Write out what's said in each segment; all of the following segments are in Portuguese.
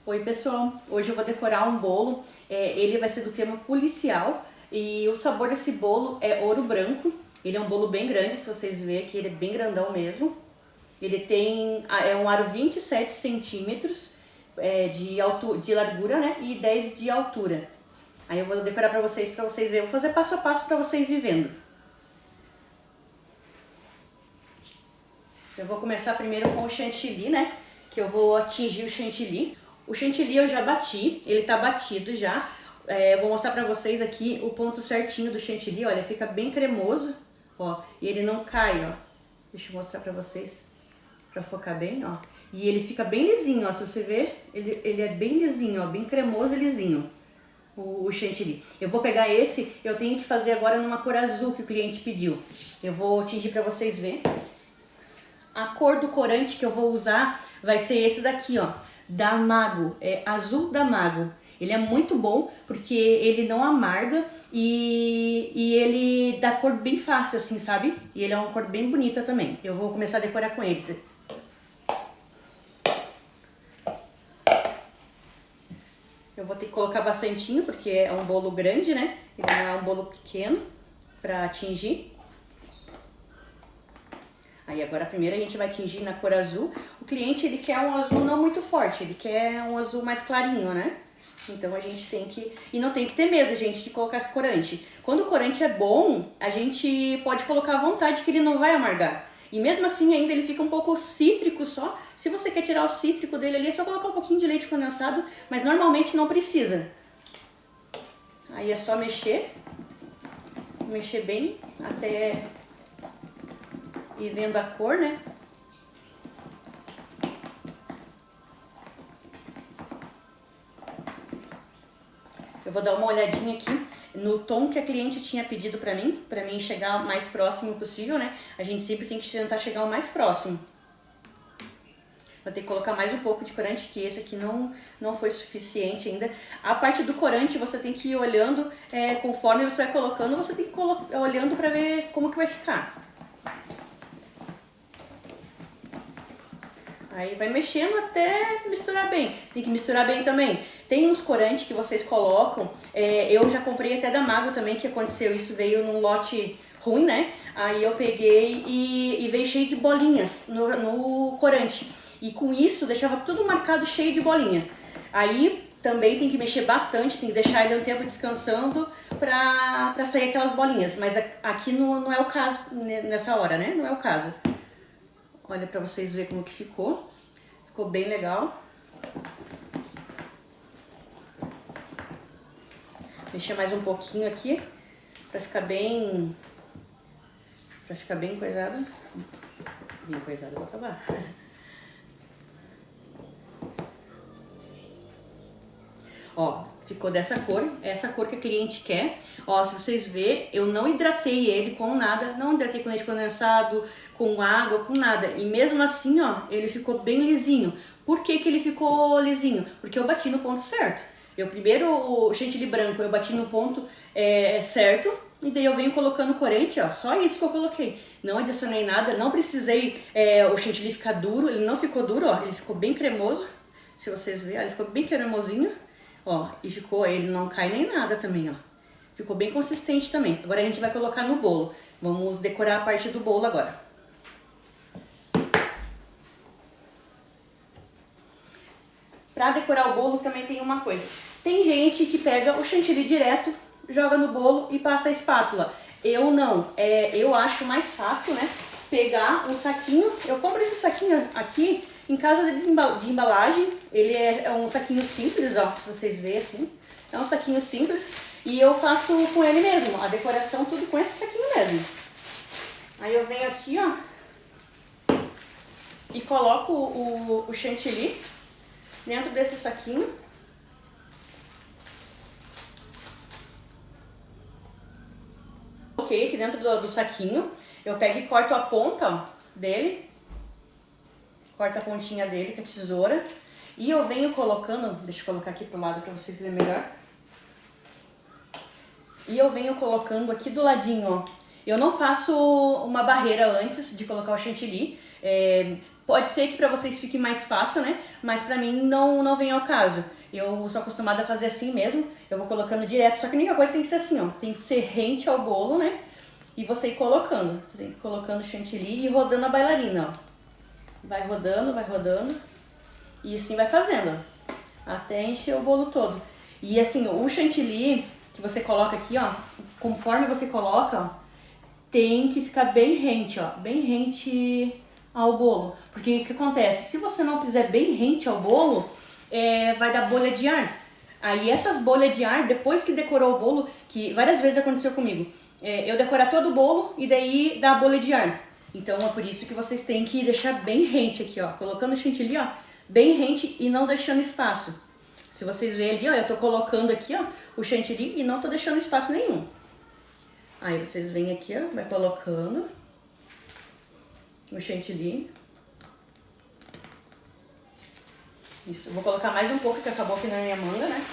Oi pessoal, hoje eu vou decorar um bolo, ele vai ser do tema policial e o sabor desse bolo é ouro branco. Ele é um bolo bem grande, se vocês verem aqui, ele é bem grandão mesmo. Ele tem um aro 27 centímetros de largura, né, e 10 de altura. Aí eu vou decorar pra vocês verem, vou fazer passo a passo pra vocês ir vendo. Eu vou começar primeiro com o chantilly, né, que eu vou atingir o chantilly. O chantilly eu já bati, ele tá batido já. Vou mostrar pra vocês aqui o ponto certinho do chantilly, olha, fica bem cremoso, ó, e ele não cai, ó. Deixa eu mostrar pra vocês, pra focar bem, ó. E ele fica bem lisinho, ó, se você ver, ele é bem lisinho, ó, bem cremoso e lisinho, o chantilly. Eu vou pegar esse, eu tenho que fazer agora numa cor azul que o cliente pediu. Eu vou tingir pra vocês verem. A cor do corante que eu vou usar vai ser esse daqui, ó, da Mago, é azul da Mago. Ele é muito bom porque ele não amarga e ele dá cor bem fácil assim, sabe? E ele é uma cor bem bonita também. Eu vou começar a decorar com eles. Eu vou ter que colocar bastantinho porque é um bolo grande, né? Ele não é um bolo pequeno pra atingir. Aí agora primeiro a gente vai tingir na cor azul. O cliente ele quer um azul não muito forte, ele quer um azul mais clarinho, né? Então a gente tem que... E não tem que ter medo, gente, de colocar corante. Quando o corante é bom, a gente pode colocar à vontade que ele não vai amargar. E mesmo assim ainda ele fica um pouco cítrico só. Se você quer tirar o cítrico dele ali, é só colocar um pouquinho de leite condensado, mas normalmente não precisa. Aí é só mexer bem até... e vendo a cor, né? Eu vou dar uma olhadinha aqui no tom que a cliente tinha pedido pra mim chegar o mais próximo possível, né? A gente sempre tem que tentar chegar o mais próximo. Vou ter que colocar mais um pouco de corante, que esse aqui não foi suficiente ainda. A parte do corante você tem que ir olhando, conforme você vai colocando, você tem que ir olhando pra ver como que vai ficar. Aí vai mexendo até misturar bem. Tem que misturar bem também. Tem uns corantes que vocês colocam. Eu já comprei até da Mago também, que aconteceu isso. Veio num lote ruim, né? Aí eu peguei e veio cheio de bolinhas no corante. E com isso deixava tudo marcado cheio de bolinha. Aí também tem que mexer bastante, tem que deixar ele um tempo descansando pra sair aquelas bolinhas. Mas aqui não é o caso nessa hora, né? Não é o caso. Olha pra vocês verem como que ficou. Ficou bem legal. Mexer mais um pouquinho aqui pra ficar bem... coisado. Bem coisado, eu vou acabar. Ó, ficou dessa cor, essa cor que a cliente quer. Ó, se vocês verem, eu não hidratei ele com nada, não hidratei com leite condensado, com água, com nada. E mesmo assim, ó, ele ficou bem lisinho. Por que que ele ficou lisinho? Porque eu bati no ponto certo. Primeiro, o chantilly branco, eu bati no ponto certo, e daí eu venho colocando corante, ó, só isso que eu coloquei. Não adicionei nada, não precisei o chantilly ficar duro, ele não ficou duro, ó, ele ficou bem cremoso. Se vocês verem, ele ficou bem cremosinho. Ó, e ele não cai nem nada também, ó. Ficou bem consistente também. Agora a gente vai colocar no bolo. Vamos decorar a parte do bolo agora. Pra decorar o bolo também tem uma coisa. Tem gente que pega o chantilly direto, joga no bolo e passa a espátula. Eu não. Eu acho mais fácil, né? Pegar um saquinho. Eu compro esse saquinho aqui em casa de embalagem. Ele é um saquinho simples, ó, se vocês verem assim. É um saquinho simples e eu faço com ele mesmo, a decoração tudo com esse saquinho mesmo. Aí eu venho aqui, ó, e coloco o chantilly dentro desse saquinho. Coloquei aqui dentro do saquinho. Eu pego e corto a ponta, ó, dele. Corta a pontinha dele com a tesoura. E eu venho colocando, deixa eu colocar aqui pro lado para vocês verem melhor. E eu venho colocando aqui do ladinho, ó. Eu não faço uma barreira antes de colocar o chantilly. Pode ser que pra vocês fique mais fácil, né? Mas pra mim não vem ao caso. Eu sou acostumada a fazer assim mesmo, eu vou colocando direto, só que a única coisa tem que ser assim, ó, tem que ser rente ao bolo, né? E você ir colocando, você tem que ir colocando chantilly e rodando a bailarina, ó. Vai rodando, e assim vai fazendo, ó, até encher o bolo todo. E assim, o chantilly que você coloca aqui, ó, conforme você coloca, ó, tem que ficar bem rente, ó, bem rente ao bolo. Porque o que acontece? Se você não fizer bem rente ao bolo, vai dar bolha de ar. Aí essas bolhas de ar, depois que decorou o bolo, que várias vezes aconteceu comigo, eu decorar todo o bolo e daí dá bolha de ar. Então é por isso que vocês têm que deixar bem rente aqui, ó, colocando o chantilly, ó, bem rente e não deixando espaço. Se vocês verem ali, ó, eu tô colocando aqui, ó, o chantilly e não tô deixando espaço nenhum. Aí vocês vêm aqui, ó, vai colocando o chantilly. Isso, eu vou colocar mais um pouco que acabou aqui na minha manga, né?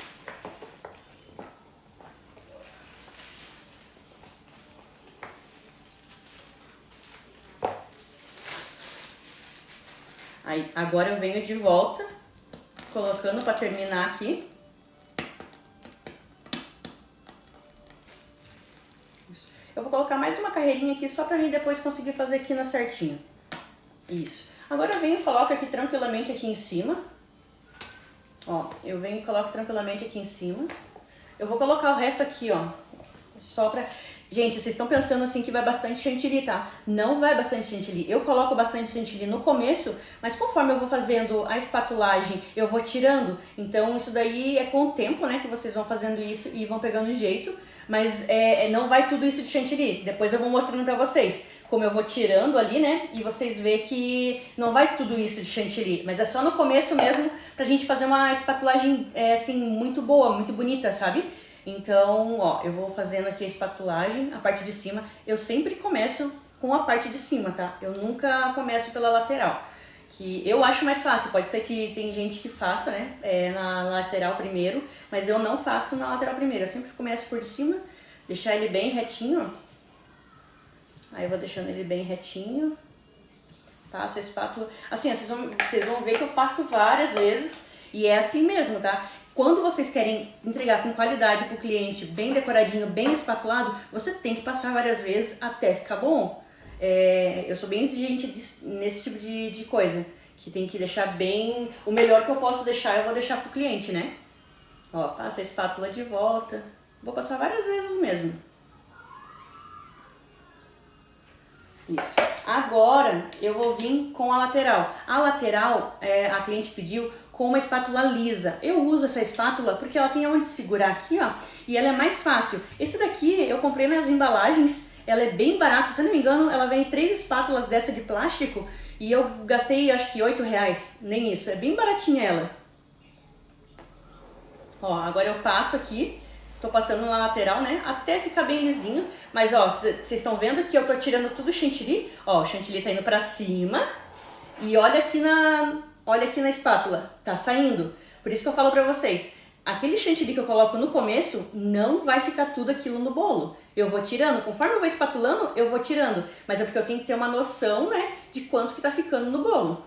Aí, agora eu venho de volta, colocando pra terminar aqui. Isso. Eu vou colocar mais uma carreirinha aqui só pra mim depois conseguir fazer aqui na certinho. Isso. Agora eu venho e coloco aqui tranquilamente aqui em cima. Ó, eu venho e coloco tranquilamente aqui em cima. Eu vou colocar o resto aqui, ó, só pra... Gente, vocês estão pensando assim que vai bastante chantilly, tá? Não vai bastante chantilly. Eu coloco bastante chantilly no começo, mas conforme eu vou fazendo a espatulagem, eu vou tirando. Então isso daí é com o tempo, né, que vocês vão fazendo isso e vão pegando jeito. Mas não vai tudo isso de chantilly. Depois eu vou mostrando pra vocês como eu vou tirando ali, né? E vocês vê que não vai tudo isso de chantilly. Mas é só no começo mesmo pra gente fazer uma espatulagem assim, muito boa, muito bonita, sabe? Então, ó, eu vou fazendo aqui a espatulagem, a parte de cima. Eu sempre começo com a parte de cima, tá? Eu nunca começo pela lateral, que eu acho mais fácil. Pode ser que tem gente que faça, né, na lateral primeiro, mas eu não faço na lateral primeiro. Eu sempre começo por cima, deixar ele bem retinho, ó. Aí eu vou deixando ele bem retinho, passo a espátula. Assim, vocês vão ver que eu passo várias vezes e é assim mesmo, tá? Quando vocês querem entregar com qualidade pro cliente, bem decoradinho, bem espatulado, você tem que passar várias vezes até ficar bom. Eu sou bem exigente nesse tipo de coisa, que tem que deixar bem... O melhor que eu posso deixar, eu vou deixar pro cliente, né? Ó, passa a espátula de volta. Vou passar várias vezes mesmo. Isso. Agora eu vou vir com a lateral. A lateral, a cliente pediu com uma espátula lisa. Eu uso essa espátula porque ela tem onde segurar aqui, ó, e ela é mais fácil. Esse daqui eu comprei nas embalagens, ela é bem barata, se eu não me engano, ela vem 3 espátulas dessa de plástico e eu gastei acho que R$8, nem isso, é bem baratinha ela. Ó, agora eu passo aqui, tô passando na lateral, né, até ficar bem lisinho, mas ó, vocês estão vendo que eu tô tirando tudo o chantilly, ó, o chantilly tá indo pra cima e olha aqui na espátula, tá saindo. Por isso que eu falo pra vocês, aquele chantilly que eu coloco no começo, não vai ficar tudo aquilo no bolo. Eu vou tirando, conforme eu vou espatulando, eu vou tirando. Mas é porque eu tenho que ter uma noção, né, de quanto que tá ficando no bolo.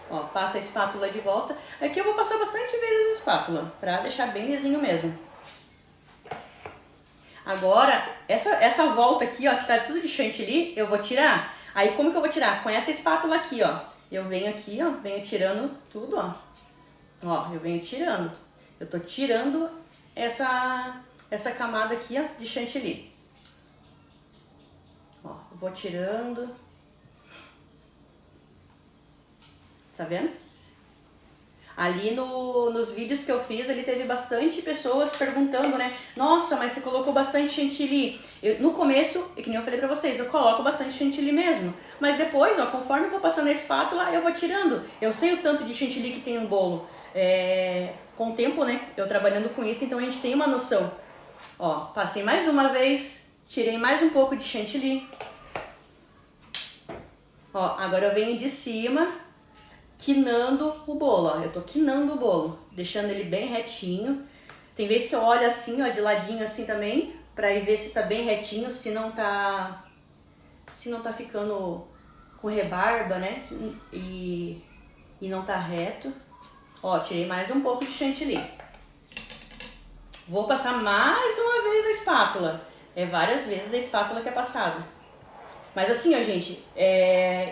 Ó, passo a espátula de volta. Aqui eu vou passar bastante vezes a espátula, pra deixar bem lisinho mesmo. Agora, essa volta aqui, ó, que tá tudo de chantilly, eu vou tirar. Aí como que eu vou tirar? Com essa espátula aqui, ó. Eu venho aqui, ó, venho tirando tudo, ó. Ó, eu venho tirando. Eu tô tirando essa camada aqui, ó, de chantilly. Ó, eu vou tirando. Tá vendo? Ali nos vídeos que eu fiz, ele teve bastante pessoas perguntando, né? Nossa, mas você colocou bastante chantilly. No começo, que nem eu falei pra vocês, eu coloco bastante chantilly mesmo. Mas depois, ó, conforme eu vou passando a espátula, eu vou tirando. Eu sei o tanto de chantilly que tem no bolo. Com o tempo, né? Eu trabalhando com isso, então a gente tem uma noção. Ó, passei mais uma vez, tirei mais um pouco de chantilly. Ó, agora eu venho de cima, quinando o bolo, ó. Eu tô quinando o bolo, deixando ele bem retinho. Tem vezes que eu olho assim, ó, de ladinho assim também, pra ir ver se tá bem retinho, se não tá se não tá ficando com rebarba, né? E não tá reto. Ó, tirei mais um pouco de chantilly. Vou passar mais uma vez a espátula. É várias vezes a espátula que é passada. Mas assim, ó, gente,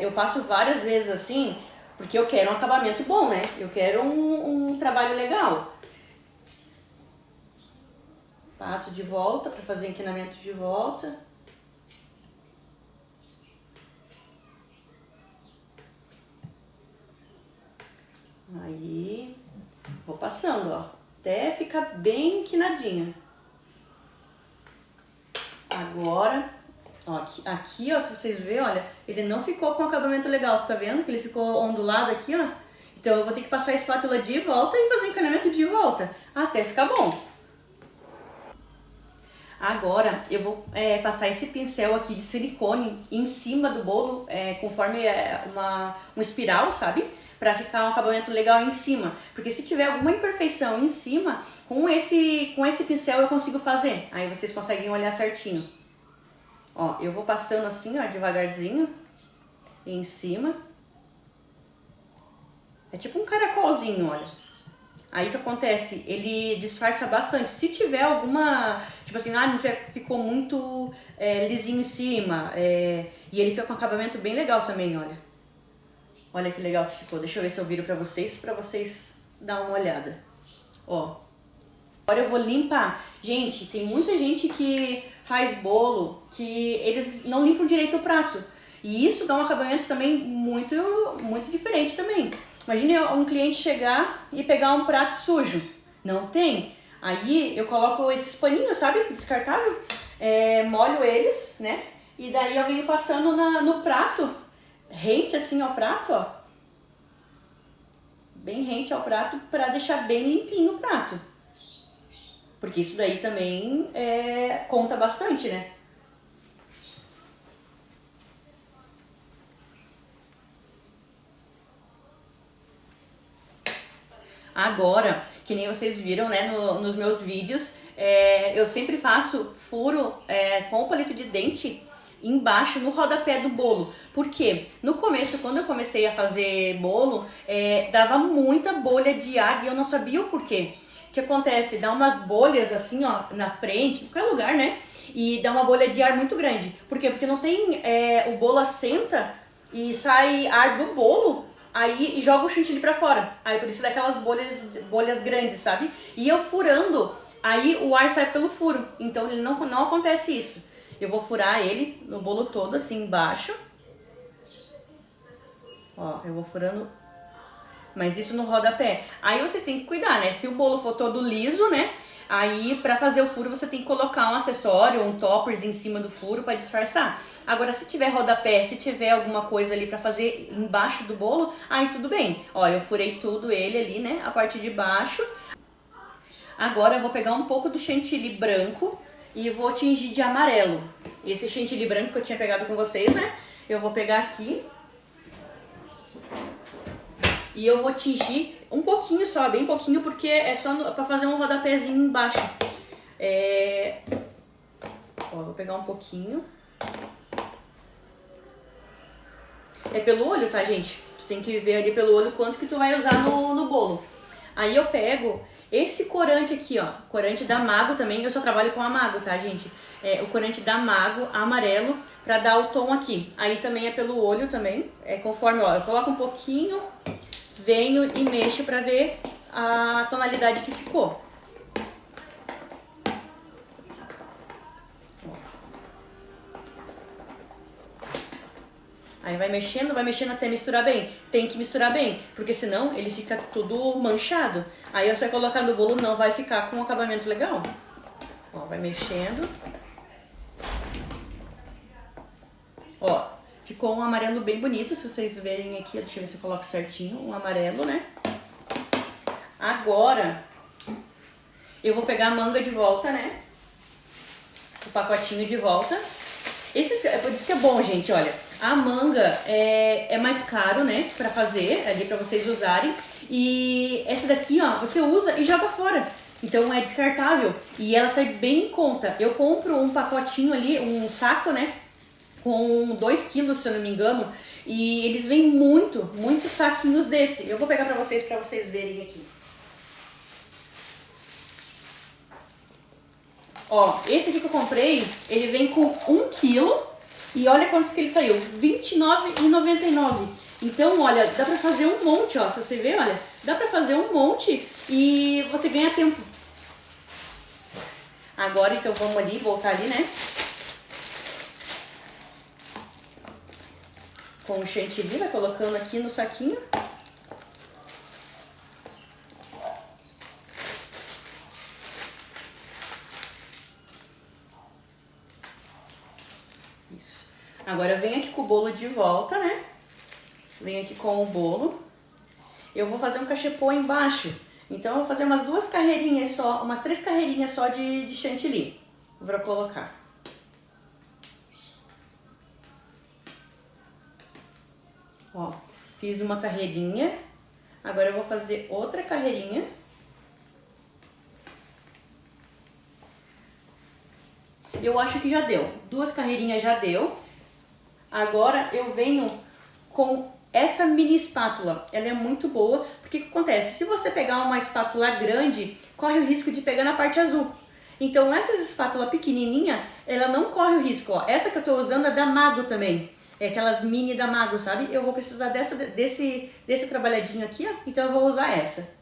eu passo várias vezes assim, porque eu quero um acabamento bom, né? Eu quero um trabalho legal. Passo de volta para fazer inclinamento de volta. Aí, vou passando, ó, até ficar bem inclinadinho. Agora, ó, aqui, ó, se vocês verem, olha, ele não ficou com acabamento legal, tá vendo? Que ele ficou ondulado aqui, ó. Então eu vou ter que passar a espátula de volta e fazer encanamento de volta, até ficar bom. Agora eu vou passar esse pincel aqui de silicone em cima do bolo, conforme uma espiral, sabe? Pra ficar um acabamento legal em cima. Porque se tiver alguma imperfeição em cima, com esse pincel eu consigo fazer. Aí vocês conseguem olhar certinho. Ó, eu vou passando assim, ó, devagarzinho, em cima. É tipo um caracolzinho, olha. Aí o que acontece? Ele disfarça bastante. Se tiver alguma, tipo assim, não ficou muito lisinho em cima, e ele fica com um acabamento bem legal também, olha. Olha que legal que ficou. Deixa eu ver se eu viro pra vocês dar uma olhada. Ó. Agora eu vou limpar. Gente, tem muita gente que faz bolo que eles não limpam direito o prato. E isso dá um acabamento também muito, muito diferente também. Imagine um cliente chegar e pegar um prato sujo. Não tem? Aí eu coloco esses paninhos, sabe? Descartável. Molho eles, né? E daí eu venho passando no prato. Rente assim ao prato, ó. Bem rente ao prato pra deixar bem limpinho o prato. Porque isso daí também conta bastante, né? Agora, que nem vocês viram, né, nos meus vídeos, eu sempre faço furo com o palito de dente embaixo no rodapé do bolo. Por quê? No começo, quando eu comecei a fazer bolo, dava muita bolha de ar e eu não sabia o porquê. O que acontece? Dá umas bolhas assim, ó, na frente, em qualquer lugar, né? E dá uma bolha de ar muito grande. Por quê? Porque não tem, o bolo assenta e sai ar do bolo. Aí e joga o chantilly pra fora. Aí por isso dá aquelas bolhas grandes, sabe? E eu furando, aí o ar sai pelo furo. Então ele não acontece isso. Eu vou furar ele no bolo todo, assim, embaixo. Ó, eu vou furando. Mas isso no rodapé. Aí vocês têm que cuidar, né? Se o bolo for todo liso, né? Aí, pra fazer o furo, você tem que colocar um acessório, um toppers em cima do furo pra disfarçar. Agora, se tiver rodapé, se tiver alguma coisa ali pra fazer embaixo do bolo, aí tudo bem. Ó, eu furei tudo ele ali, né? A parte de baixo. Agora eu vou pegar um pouco do chantilly branco e vou tingir de amarelo. Esse chantilly branco que eu tinha pegado com vocês, né? Eu vou pegar aqui. E eu vou tingir um pouquinho só, bem pouquinho, porque é só pra fazer um rodapézinho embaixo. Ó, vou pegar um pouquinho. É pelo olho, tá, gente? Tu tem que ver ali pelo olho quanto que tu vai usar no bolo. Aí eu pego esse corante aqui, ó, corante da Mago também, eu só trabalho com a Mago, tá, gente? O corante da Mago, amarelo, pra dar o tom aqui. Aí também é pelo olho também, conforme, ó, eu coloco um pouquinho, venho e mexo pra ver a tonalidade que ficou. Aí vai mexendo até misturar bem. Tem que misturar bem, porque senão ele fica tudo manchado. Aí você colocar no bolo não vai ficar com um acabamento legal. Ó, vai mexendo. Ó, ficou um amarelo bem bonito, se vocês verem aqui, deixa eu ver se eu coloco certinho, um amarelo, né? Agora, eu vou pegar a manga de volta, né? O pacotinho de volta. Por isso que é bom, gente, olha. A manga é mais caro, né, pra fazer, ali pra vocês usarem. E essa daqui, ó, você usa e joga fora. Então é descartável e ela sai bem em conta. Eu compro um pacotinho ali, um saco, né, com 2 quilos, se eu não me engano. E eles vêm muitos saquinhos desse. Eu vou pegar pra vocês verem aqui. Ó, esse aqui que eu comprei, ele vem com 1 quilo. E olha quantos que ele saiu, R$29,99. Então, olha, dá pra fazer um monte, ó. Se você ver, olha, dá pra fazer um monte e você ganha tempo. Agora, então, vamos ali, voltar ali, né? Com o chantilly, vai colocando aqui no saquinho. Isso. Agora eu venho aqui com o bolo de volta, né? Venho aqui com o bolo. Eu vou fazer um cachepô embaixo. Então eu vou fazer umas 2 carreirinhas só, umas 3 carreirinhas só de chantilly. Vou colocar. Ó, fiz uma carreirinha. Agora eu vou fazer outra carreirinha. Eu acho que já deu. 2 carreirinhas já deu. Agora eu venho com essa mini espátula. Ela é muito boa. Porque o que acontece? Se você pegar uma espátula grande, corre o risco de pegar na parte azul. Então essas espátulas pequenininha, ela não corre o risco. Ó. Essa que eu tô usando é da Mago também. É aquelas mini da Mago, sabe? Eu vou precisar desse trabalhadinho aqui, ó. Então eu vou usar essa.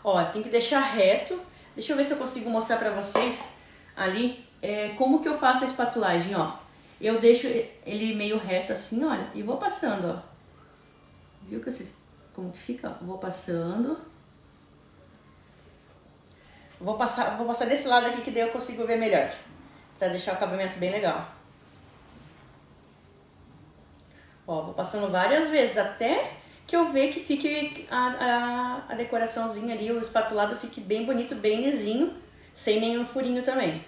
Ó, tem que deixar reto. Deixa eu ver se eu consigo mostrar pra vocês ali como que eu faço a espatulagem, ó. Eu deixo ele meio reto assim, olha, e vou passando, ó. Viu que vocês, como que fica? Vou passando. Vou passar desse lado aqui que daí eu consigo ver melhor. Pra deixar o acabamento bem legal. Ó, vou passando várias vezes até que eu ver que fique a decoraçãozinha ali, o espatulado fique bem bonito, bem lisinho, sem nenhum furinho também.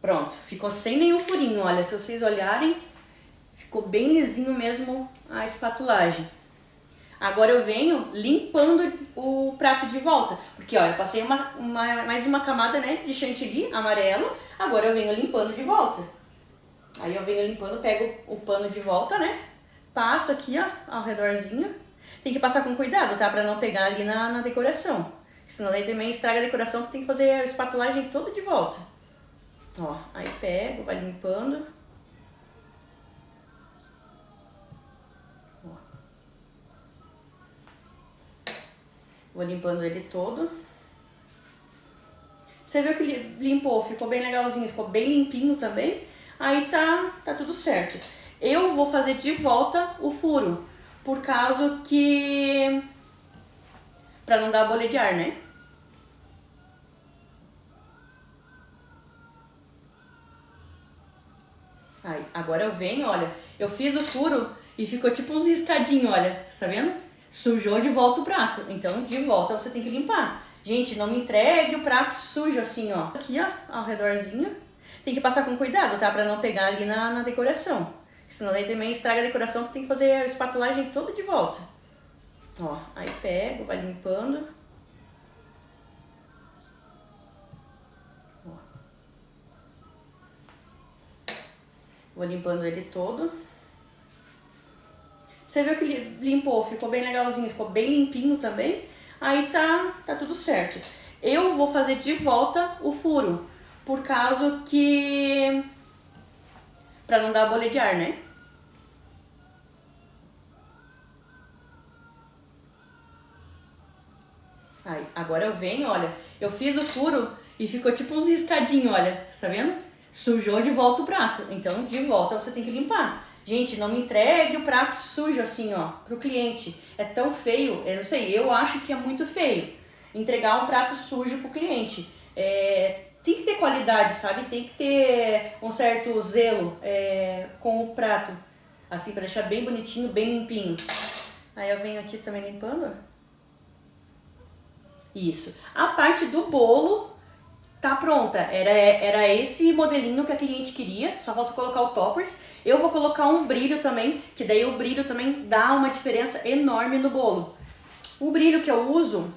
Pronto, ficou sem nenhum furinho, olha, se vocês olharem, ficou bem lisinho mesmo a espatulagem. Agora eu venho limpando o prato de volta, porque ó, eu passei mais uma camada, né, de chantilly amarelo, agora eu venho limpando de volta. Aí eu venho limpando, pego o pano de volta, né, passo aqui, ó, ao redorzinho. Tem que passar com cuidado, tá, pra não pegar ali na decoração, senão daí também estraga a decoração, tem que fazer a espatulagem toda de volta. Ó, aí pego, vai limpando. Ó. Vou limpando ele todo. Você viu que limpou, ficou bem legalzinho, ficou bem limpinho também. Aí tá tudo certo. Eu vou fazer de volta o furo, por causa que... pra não dar bolha de ar, né? Aí, agora eu venho, olha, eu fiz o furo e ficou tipo uns riscadinhos, olha, tá vendo? Sujou de volta o prato, então de volta você tem que limpar. Gente, não me entregue o prato sujo assim, ó. Aqui, ó, ao redorzinho. Tem que passar com cuidado, tá? Pra não pegar ali na decoração. Senão daí também estraga a decoração, tem que fazer a espatulagem toda de volta. Ó, aí pego, vai limpando. Ó. Vou limpando ele todo. Você viu que limpou, ficou bem legalzinho, ficou bem limpinho também. Aí tá tudo certo. Eu vou fazer de volta o furo, por causa que... pra não dar bolha de ar, né? Aí, agora eu venho, olha, eu fiz o furo e ficou tipo uns riscadinhos, olha, tá vendo? Sujou de volta o prato, então de volta você tem que limpar. Gente, não me entregue o prato sujo assim, ó, pro cliente. É tão feio, eu não sei, eu acho que é muito feio entregar um prato sujo pro cliente. Tem que ter qualidade, sabe? Tem que ter um certo zelo com o prato, assim, pra deixar bem bonitinho, bem limpinho. Aí eu venho aqui também limpando. Isso. A parte do bolo tá pronta. Era esse modelinho que a cliente queria. Só falta colocar o toppers. Eu vou colocar um brilho também, que daí o brilho também dá uma diferença enorme no bolo. O brilho que eu uso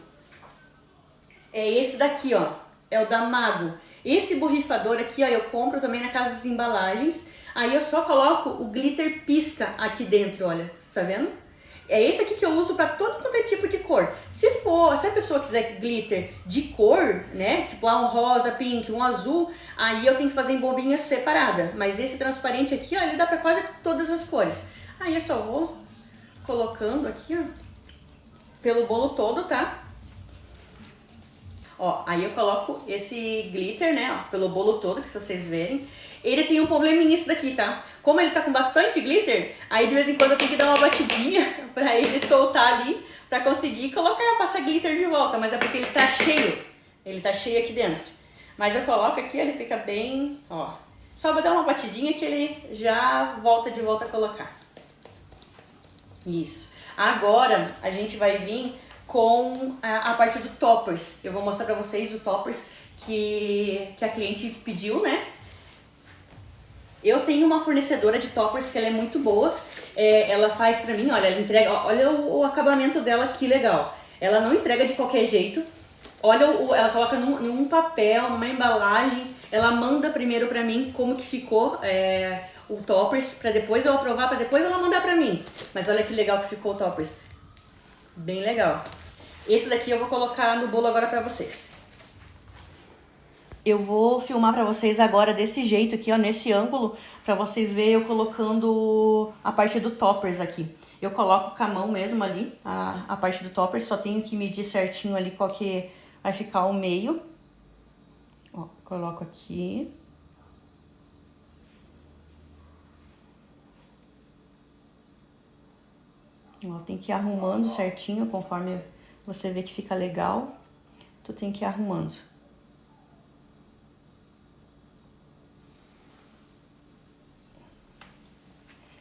é esse daqui, ó. É o da Mago. Esse borrifador aqui, ó, eu compro também na Casa das Embalagens. Aí eu só coloco o glitter pisca aqui dentro, olha, tá vendo? É esse aqui que eu uso para todo quanto é tipo de cor. Se a pessoa quiser glitter de cor, né, tipo um rosa, pink, um azul, aí eu tenho que fazer em bombinha separada. Mas esse transparente aqui, ó, ele dá para quase todas as cores. Aí eu só vou colocando aqui, ó, pelo bolo todo, tá? Ó, aí eu coloco esse glitter, né, ó, pelo bolo todo, que se vocês verem. Ele tem um probleminha nisso daqui, tá? Como ele tá com bastante glitter, aí de vez em quando eu tenho que dar uma batidinha pra ele soltar ali, pra conseguir colocar, passar glitter de volta. Mas é porque ele tá cheio. Ele tá cheio aqui dentro. Mas eu coloco aqui, ele fica bem, ó. Só vou dar uma batidinha que ele já volta de volta a colocar. Isso. Agora a gente vai vir com a parte do toppers. Eu vou mostrar pra vocês o toppers que a cliente pediu, né? Eu tenho uma fornecedora de toppers que ela é muito boa. Ela faz pra mim, olha, ela entrega, olha o acabamento dela, que legal. Ela não entrega de qualquer jeito. Olha, ela coloca num papel, numa embalagem. Ela manda primeiro pra mim como que ficou o toppers, pra depois eu aprovar, pra depois ela mandar pra mim. Mas olha que legal que ficou o toppers. Bem legal. Esse daqui eu vou colocar no bolo agora pra vocês. Eu vou filmar pra vocês agora desse jeito aqui, ó, nesse ângulo, pra vocês verem eu colocando a parte do toppers aqui. Eu coloco com a mão mesmo ali, a parte do toppers, só tenho que medir certinho ali qual que vai ficar o meio. Ó, coloco aqui. Ó, tem que ir arrumando certinho, conforme você vê que fica legal, tu tem que ir arrumando.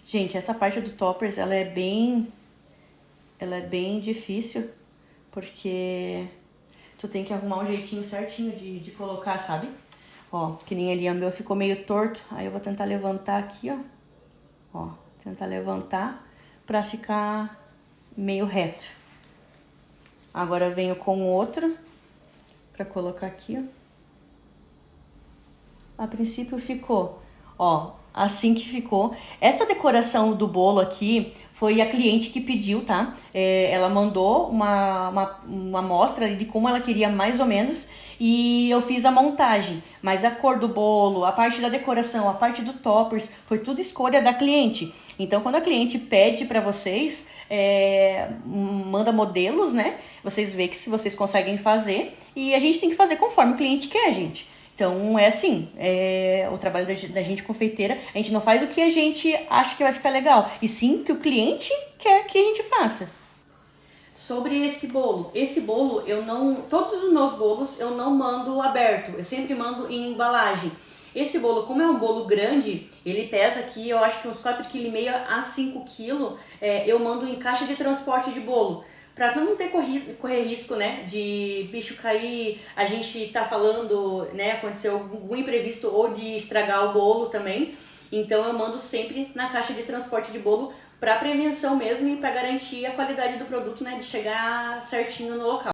Gente, essa parte do toppers, ela é bem difícil, porque tu tem que arrumar um jeitinho certinho de colocar, sabe? Ó, que nem ali, o meu ficou meio torto, aí eu vou tentar levantar aqui, ó. Ó, tentar levantar pra ficar meio reto. Agora eu venho com outro pra colocar aqui, ó. A princípio ficou, ó, assim que ficou. Essa decoração do bolo aqui foi a cliente que pediu, tá? Ela mandou uma amostra de como ela queria mais ou menos e eu fiz a montagem. Mas a cor do bolo, a parte da decoração, a parte do toppers, foi tudo escolha da cliente. Então, quando a cliente pede pra vocês, manda modelos, né? Vocês veem que se vocês conseguem fazer e a gente tem que fazer conforme o cliente quer, gente. Então, é assim, o trabalho da gente confeiteira, a gente não faz o que a gente acha que vai ficar legal, e sim o que o cliente quer que a gente faça. Sobre esse bolo eu não, todos os meus bolos eu não mando aberto, eu sempre mando em embalagem. Esse bolo, como é um bolo grande, ele pesa aqui, eu acho que uns 4,5 kg a 5 kg, eu mando em caixa de transporte de bolo. Pra não ter correr risco, né, de bicho cair, a gente tá falando, né, aconteceu algum imprevisto ou de estragar o bolo também. Então eu mando sempre na caixa de transporte de bolo pra prevenção mesmo e pra garantir a qualidade do produto, né, de chegar certinho no local.